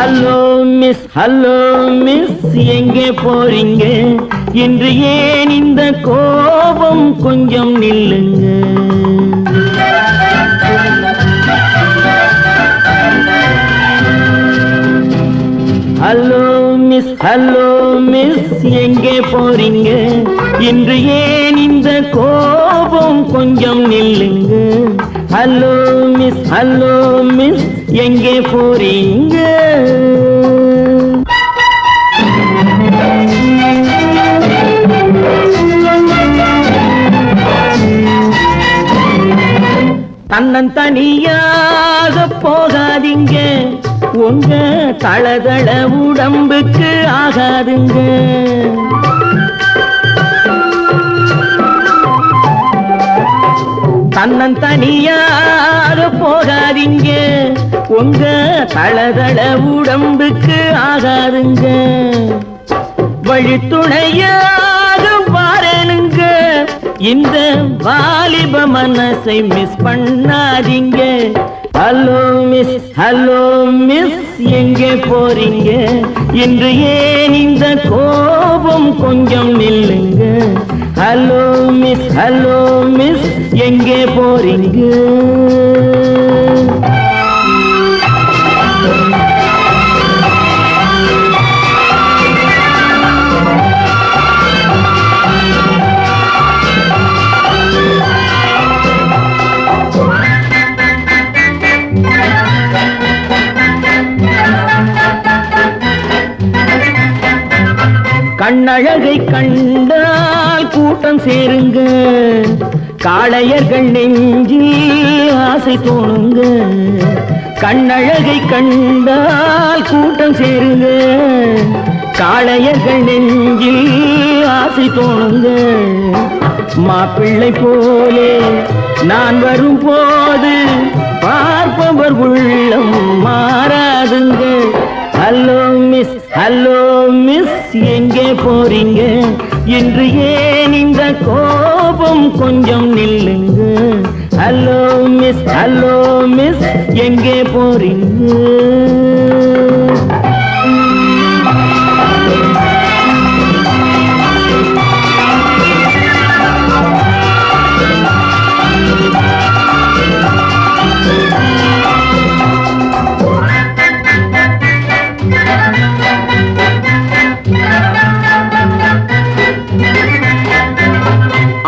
Hello miss எங்கே போறீங்க? இன்று ஏன் இந்த கோபம்? கொஞ்சம் நில்லுங்க. ஹலோ மிஸ் எங்கே போறீங்க? இன்று ஏன் இந்த கோபம்? கொஞ்சம் நில்லுங்க. ஹலோ மிஸ் எங்கே போறீங்க? தன்னந்தனியாக போகாதீங்க, உங்க தளதள உடம்புக்கு ஆகாதுங்க. தன்னந்தனியாக போகாதீங்க, உங்க தளதள உடம்புக்கு ஆகாதுங்க. வழித்துணையாக வாரனுங்க, இந்த வாலிப மனசை மிஸ் பண்ணாதீங்க. ஹலோ மிஸ் எங்கே போறீங்க? இன்று ஏன் இந்த கோபம்? கொஞ்சம் நில்லுங்க. ஹலோ மிஸ் எங்கே போறீங்க? கண்ணழகை கண்டால் கூட்டம் சேருங்க, காளையர்கள் நெஞ்சில் ஆசை தோணுங்க. கண்ணழகை கண்டால் கூட்டம் சேருங்க, காளையர்கள் நெஞ்சில் ஆசை தோணுங்க. மாப்பிள்ளை போலே நான் வரும் போது பார்ப்பவர் உள்ளம் மாறாதுங்க. ஹலோ மிஸ் எங்கே போறீங்க? இன்று ஏன் இந்த கோபம்? கொஞ்சம் நில்லுங்க. ஹலோ மிஸ் எங்கே போறீங்க?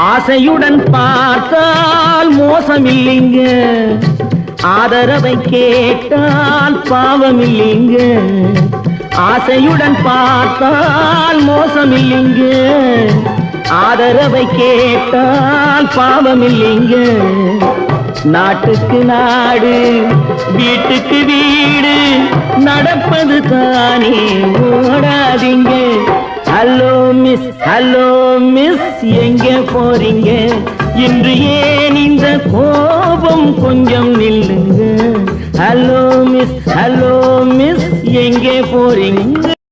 ஆசையுடன் பார்த்தால் மோசமில்லைங்க, ஆதரவை கேட்டால் பாவமில்லைங்க. ஆசையுடன் பார்த்தால் மோசமில்லைங்க, ஆதரவை கேட்டால் பாவமில்லைங்க. நாட்டுக்கு நாடு, வீட்டுக்கு வீடு, நடப்பது தானே ஓடாதீங்க. ஹலோ மிஸ் எங்கே போறீங்க? இன்று ஏன் இந்த கோபம்? கொஞ்சம் நில்லுங்க. ஹலோ மிஸ் எங்கே போறீங்க?